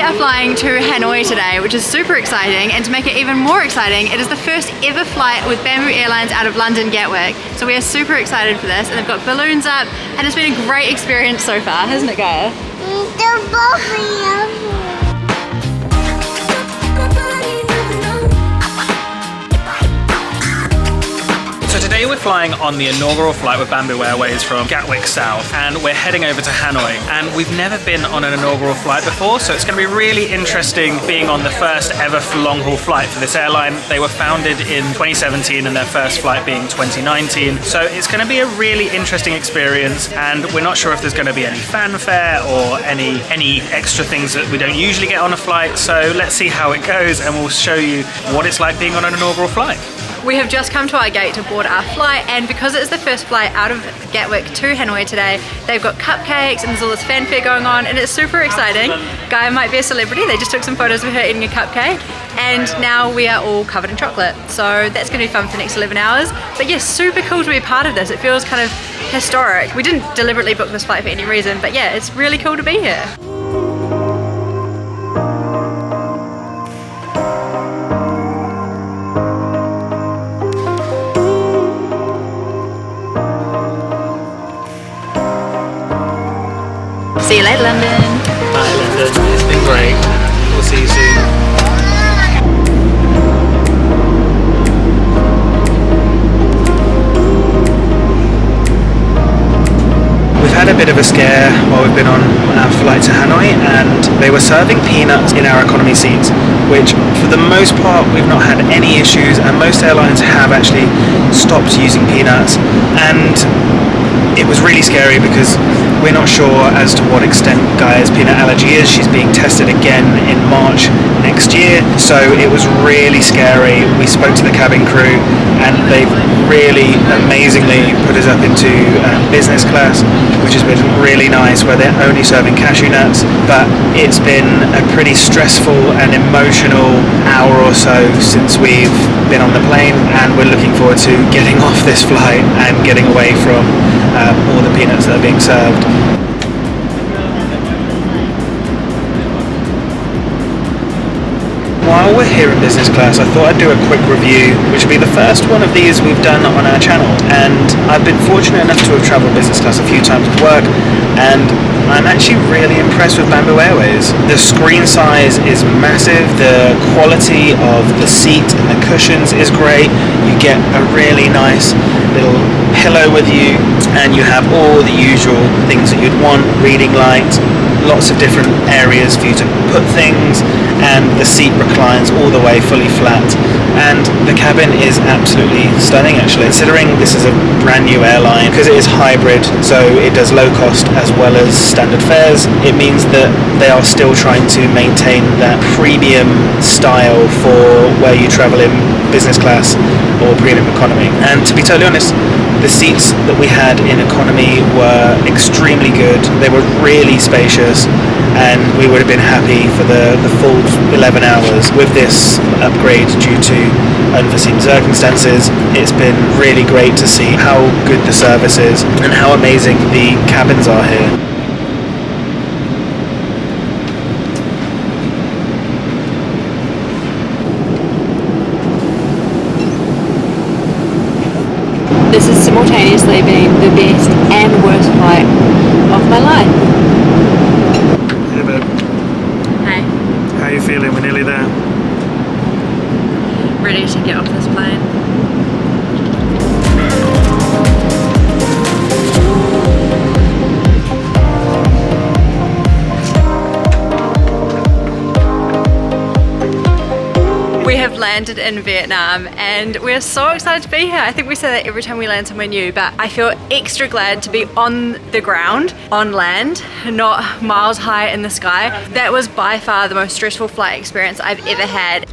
are flying to Hanoi today, which is super exciting, and to make it even more exciting, it is the first ever flight with Bamboo Airlines out of London Gatwick. So we are super excited for this, and they've got balloons up, and it's been a great experience so far, hasn't it, Gaia? So today we're flying on the inaugural flight with Bamboo Airways from Gatwick South, and we're heading over to Hanoi. And we've never been on an inaugural flight before, so it's going to be really interesting being on the first ever long-haul flight for this airline. They were founded in 2017 and their first flight being 2019. So it's going to be a really interesting experience, and we're not sure if there's going to be any fanfare or any extra things that we don't usually get on a flight. So let's see how it goes, and we'll show you what it's like being on an inaugural flight. We have just come to our gate to board our flight, and because it's the first flight out of Gatwick to Hanoi today, they've got cupcakes and there's all this fanfare going on, and it's super exciting. Gaia might be a celebrity. They just took some photos of her eating a cupcake, and now we are all covered in chocolate. So that's going to be fun for the next 11 hours. But yes, super cool to be a part of this. It feels kind of historic. We didn't deliberately book this flight for any reason, but yeah, it's really cool to be here. See you later, London. Bye, London. It's been great. We'll see you soon. We've had a bit of a scare while we've been on our flight to Hanoi, and they were serving peanuts in our economy seats, which for the most part we've not had any issues, and most airlines have actually stopped using peanuts. And it was really scary because we're not sure as to what extent Gaia's peanut allergy is. She's being tested again in March next year, so it was really scary. We spoke to the cabin crew, and they've really amazingly put us up into business class, which has been really nice, where they're only serving cashew nuts. But it's been a pretty stressful and emotional hour or so since we've been on the plane, and we're looking forward to getting off this flight and getting away from all the peanuts that are being served. While we're here in business class, I thought I'd do a quick review, which will be the first one of these we've done on our channel. And I've been fortunate enough to have travelled business class a few times with work, and I'm actually really impressed with Bamboo Airways. The screen size is massive, the quality of the seat and the cushions is great. You get a really nice little pillow with you, and you have all the usual things that you'd want: reading light, lots of different areas for you to put things, and the seat reclines all the way fully flat. And the cabin is absolutely stunning, actually, considering this is a brand new airline, because it is hybrid, so it does low cost as well as standard fares. It means that they are still trying to maintain that premium style for where you travel in business class or premium economy. And to be totally honest, the seats that we had in economy were extremely good. They were really spacious, and we would have been happy for the full 11 hours. With this upgrade due to unforeseen circumstances, it's been really great to see how good the service is and how amazing the cabins are here. This has simultaneously been the best and worst flight of my life. Hey babe. Hey. How are you feeling? We're nearly there. Ready to get off this plane. We have landed in Vietnam, and we're so excited to be here. I think we say that every time we land somewhere new, but I feel extra glad to be on the ground, on land, not miles high in the sky. That was by far the most stressful flight experience I've ever had.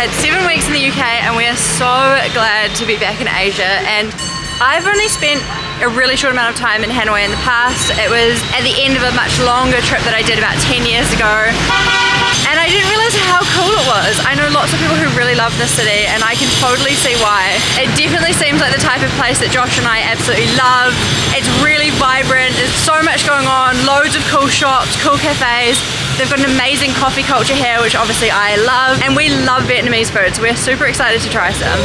had 7 weeks in the UK and we are so glad to be back in Asia. And I've only spent a really short amount of time in Hanoi in the past. It was at the end of a much longer trip that I did about 10 years ago. And I didn't realize how cool it was. I know lots of people who really love this city and I can totally see why. It definitely seems like the type of place that Josh and I absolutely love. It's really vibrant, there's so much going on, loads of cool shops, cool cafes. They've got an amazing coffee culture here, which obviously I love. And we love Vietnamese food, so we're super excited to try some.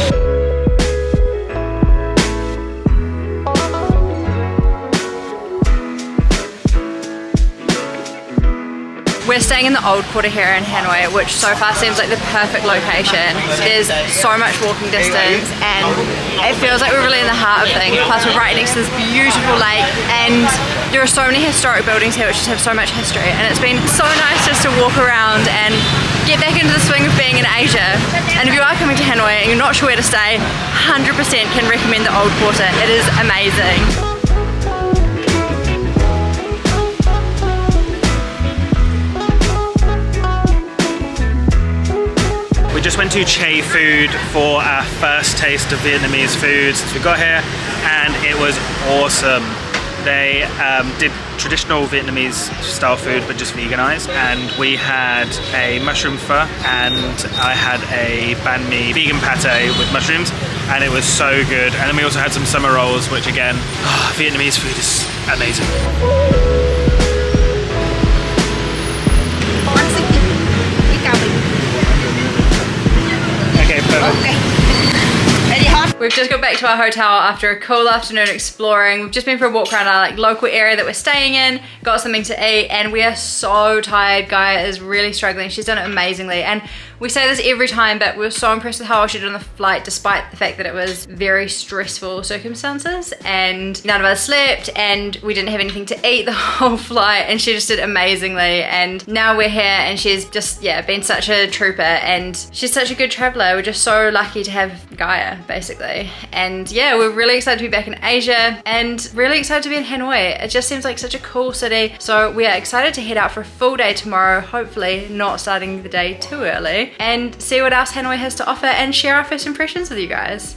We're staying in the old quarter here in Hanoi, which so far seems like the perfect location. There's so much walking distance and it feels like we're really in the heart of things. Plus we're right next to this beautiful lake and there are so many historic buildings here which just have so much history, and it's been so nice just to walk around and get back into the swing of being in Asia. And if you are coming to Hanoi and you're not sure where to stay, 100% can recommend the old quarter. It is amazing. We just went to Che Food for our first taste of Vietnamese food since we got here, and it was awesome. They did traditional Vietnamese style food but just veganized, and we had a mushroom pho and I had a banh mi vegan pate with mushrooms, and it was so good. And then we also had some summer rolls, which again, Vietnamese food is amazing. Okay, perfect. We've just got back to our hotel after a cool afternoon exploring. We've just been for a walk around our local area that we're staying in, got something to eat, and we are so tired. Gaia is really struggling. She's done it amazingly. And we say this every time, but we were so impressed with how well she did on the flight, despite the fact that it was very stressful circumstances and none of us slept and we didn't have anything to eat the whole flight, and she just did amazingly. And now we're here and she's just, yeah, been such a trooper and she's such a good traveler. We're just so lucky to have Gaia, basically. And yeah, we're really excited to be back in Asia and really excited to be in Hanoi. It just seems like such a cool city. So we are excited to head out for a full day tomorrow, hopefully not starting the day too early, and see what else Hanoi has to offer and share our first impressions with you guys.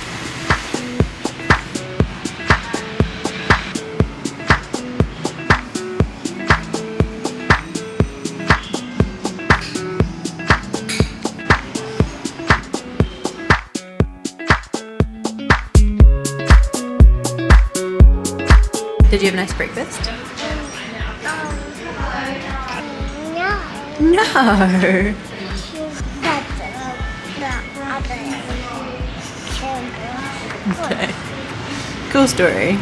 Did you have a nice breakfast? No. No. Okay. Cool story.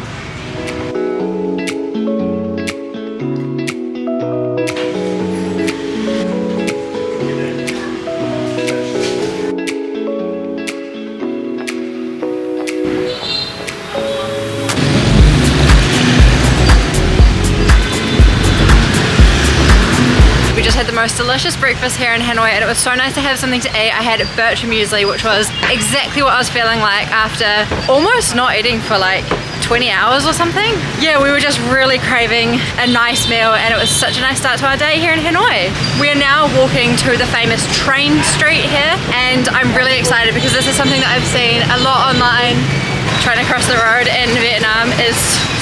Had the most delicious breakfast here in Hanoi, and it was so nice to have something to eat. I had birch muesli, which was exactly what I was feeling like after almost not eating for like 20 hours or something. Yeah, we were just really craving a nice meal, and it was such a nice start to our day here in Hanoi. We are now walking to the famous train street here, and I'm really excited because this is something that I've seen a lot online. Trying to cross the road in Vietnam is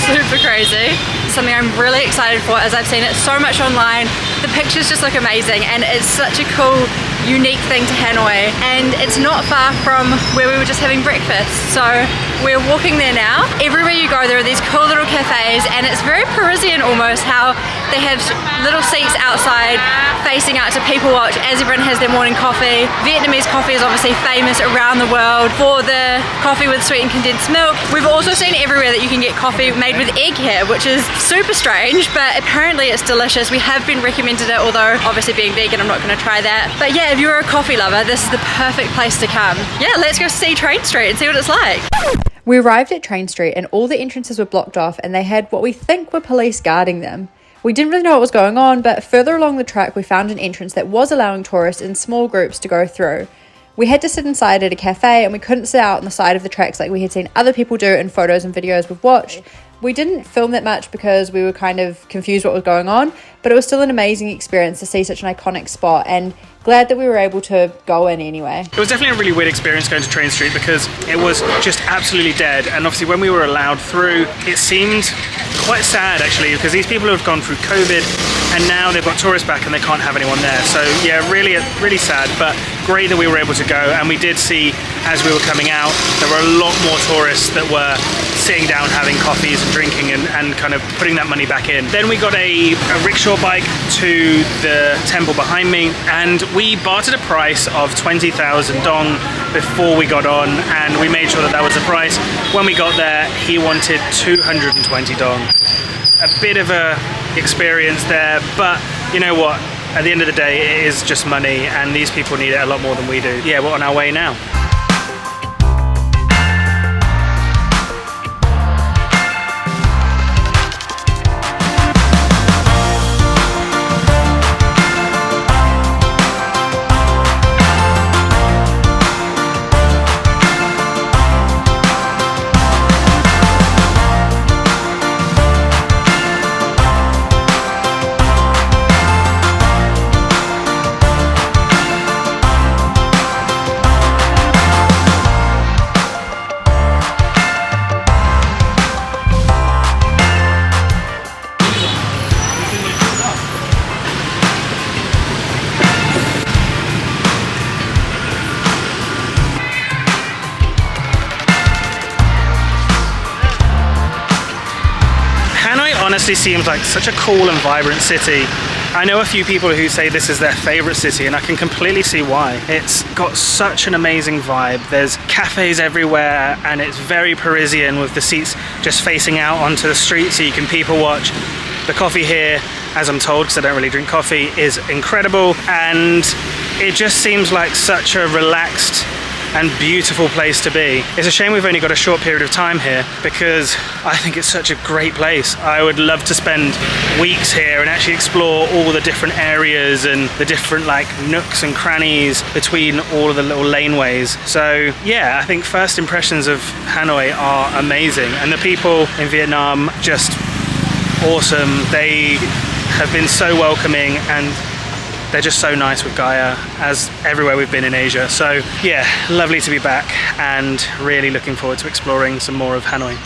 super crazy. Something I'm really excited for, as I've seen it so much online. The pictures just look amazing and it's such a cool, unique thing to Hanoi, and it's not far from where we were just having breakfast. So we're walking there now. Everywhere you go there are these cool little cafes, and it's very Parisian almost, how they have little seats outside facing out to people watch as everyone has their morning coffee. Vietnamese coffee is obviously famous around the world for the coffee with sweetened condensed milk. We've also seen everywhere that you can get coffee made with egg here, which is super strange, but apparently it's delicious. We have been recommended it, although obviously being vegan, I'm not going to try that. But yeah, if you're a coffee lover, this is the perfect place to come. Yeah, let's go see Train Street and see what it's like. We arrived at Train Street and all the entrances were blocked off, and they had what we think were police guarding them. We didn't really know what was going on, but further along the track we found an entrance that was allowing tourists in small groups to go through. We had to sit inside at a cafe, and we couldn't sit out on the side of the tracks like we had seen other people do in photos and videos we've watched. We didn't film that much because we were kind of confused what was going on, but it was still an amazing experience to see such an iconic spot, and glad that we were able to go in anyway. It was definitely a really weird experience going to Train Street because it was just absolutely dead, and obviously when we were allowed through, it seemed quite sad actually, because these people have gone through COVID and now they've got tourists back and they can't have anyone there. So yeah, really sad, but great that we were able to go. And we did see, as we were coming out, there were a lot more tourists that were sitting down having coffees and drinking and kind of putting that money back in. Then we got a rickshaw bike to the temple behind me, and we bartered a price of 20,000 dong before we got on, and we made sure that that was the price. When we got there, he wanted 220 dong. A bit of a experience there, but you know what? At the end of the day, it is just money, and these people need it a lot more than we do. Yeah, we're on our way now. Honestly seems like such a cool and vibrant city. I know a few people who say this is their favorite city, and I can completely see why. It's got such an amazing vibe. There's cafes everywhere, and it's very Parisian with the seats just facing out onto the street so you can people watch. The coffee here, as I'm told, because I don't really drink coffee, is incredible, and it just seems like such a relaxed and beautiful place to be. It's a shame we've only got a short period of time here because I think it's such a great place. I would love to spend weeks here and actually explore all the different areas and the different like nooks and crannies between all of the little laneways. So yeah, I think first impressions of Hanoi are amazing, and the people in Vietnam just awesome. They have been so welcoming, and they're just so nice with Gaia, as everywhere we've been in Asia. So yeah, lovely to be back and really looking forward to exploring some more of Hanoi.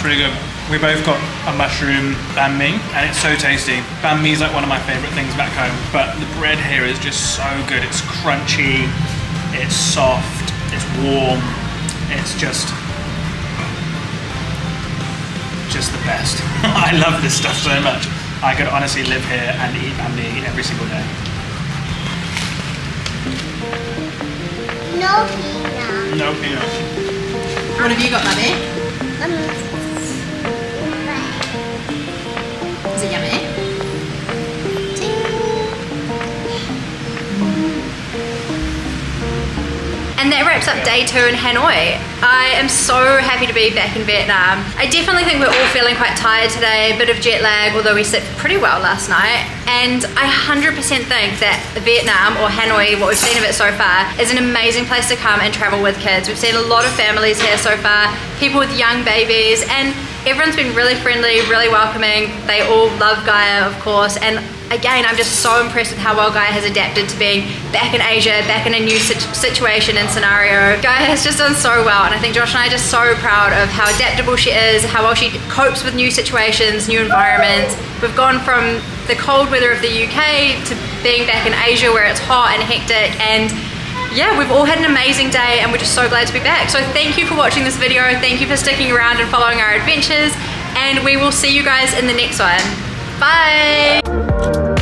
Really good. We both got a mushroom banh mi, and it's so tasty. Banh mi is like one of my favorite things back home, but the bread here is just so good. It's crunchy, it's soft, it's warm, it's just the best. I love this stuff so much. I could honestly live here and eat banh mi every single day. No peanuts. No peanuts. What have you got, Mummy? Is it yummy? And that wraps up day 2 in Hanoi. I am so happy to be back in Vietnam. I definitely think we're all feeling quite tired today, a bit of jet lag, although we slept pretty well last night. And I 100% think that Vietnam, or Hanoi, what we've seen of it so far, is an amazing place to come and travel with kids. We've seen a lot of families here so far, people with young babies, and everyone's been really friendly, really welcoming. They all love Gaia, of course, and again, I'm just so impressed with how well Gaia has adapted to being back in Asia, back in a new situation and scenario. Gaia has just done so well, and I think Josh and I are just so proud of how adaptable she is, how well she copes with new situations, new environments. We've gone from the cold weather of the UK to being back in Asia where it's hot and hectic, and yeah, we've all had an amazing day, and we're just so glad to be back. So thank you for watching this video, thank you for sticking around and following our adventures, and we will see you guys in the next one. Bye!